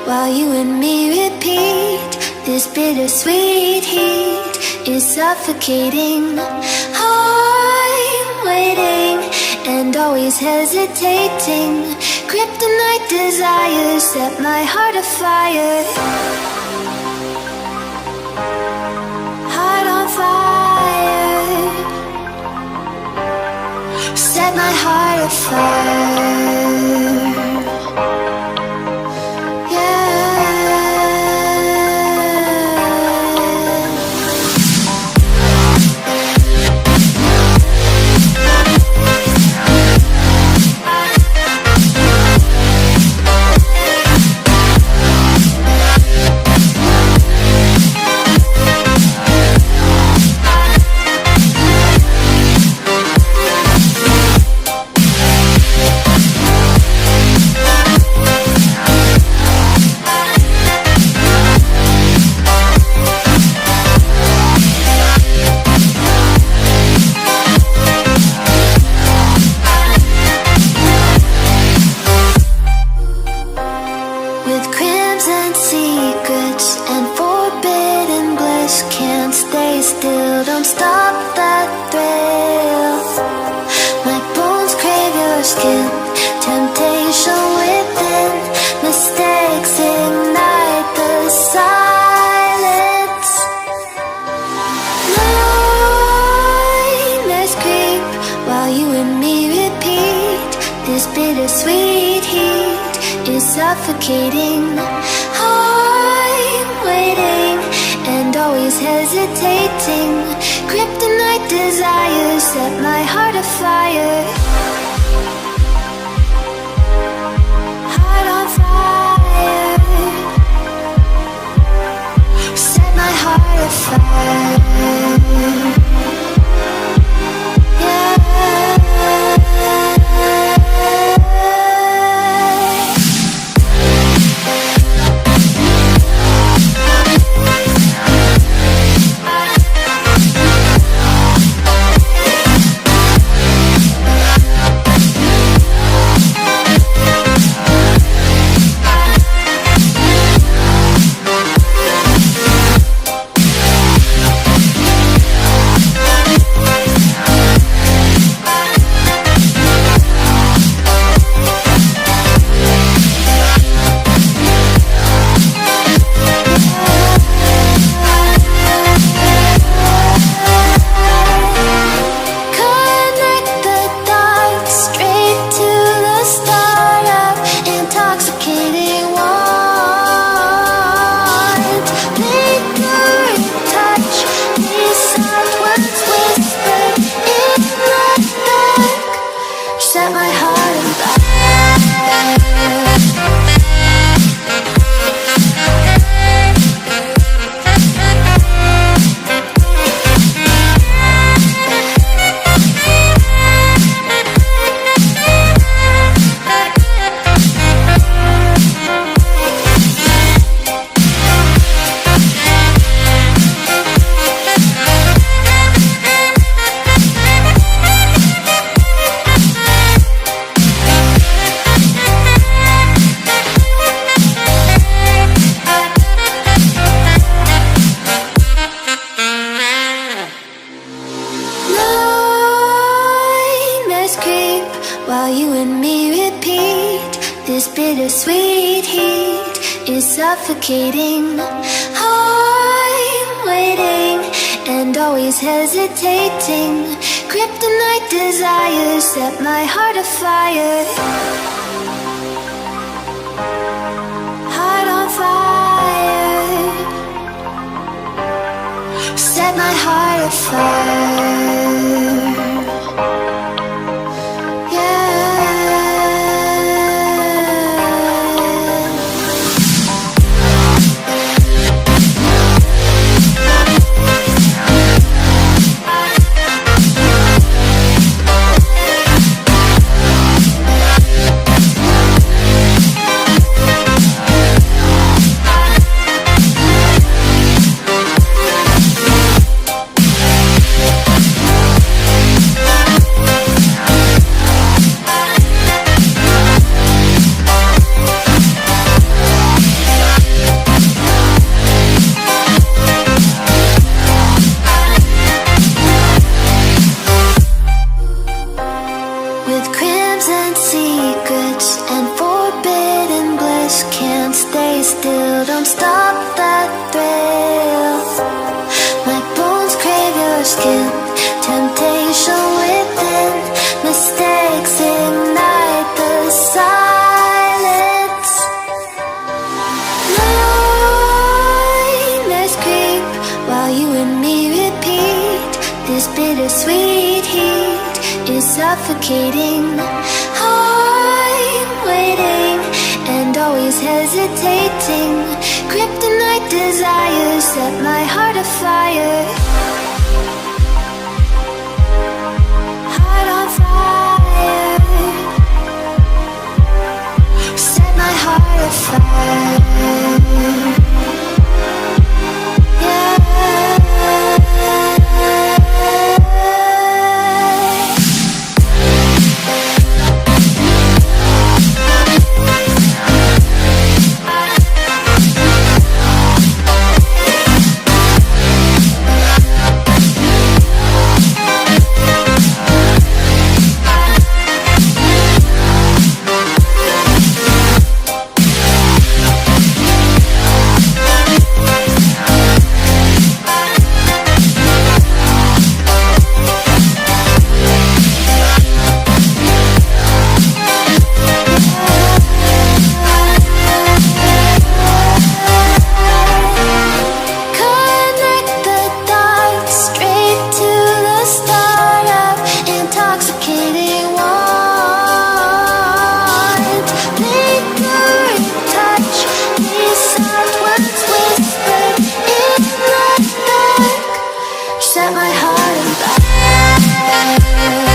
while you and me repeat. This bittersweet heat is suffocating. I'm waiting and always hesitating. Kryptonite desires set my heart afire. Heart on fire. Set my heart afire. Suffocating. I'm waiting and always hesitating. Kryptonite desires set my heart afire. Heart on fire. Set my heart afire. While you and me repeat, this bittersweet heat is suffocating. I'm waiting and always hesitating. Kryptonite desires set my heart afire. Heart on fire. Set my heart afire. with crimson secrets and forbidden bliss. Can't stay still, don't stop that thrill. My bones crave your skin, temptation within. Mistakes ignite the silence. Nightmares creep while you and me repeat. This bittersweet heat is suffocating. I'm waiting and always hesitating. Kryptonite desires set my heart afire. Heart on fire. Set my heart afire. Set my heart on fire.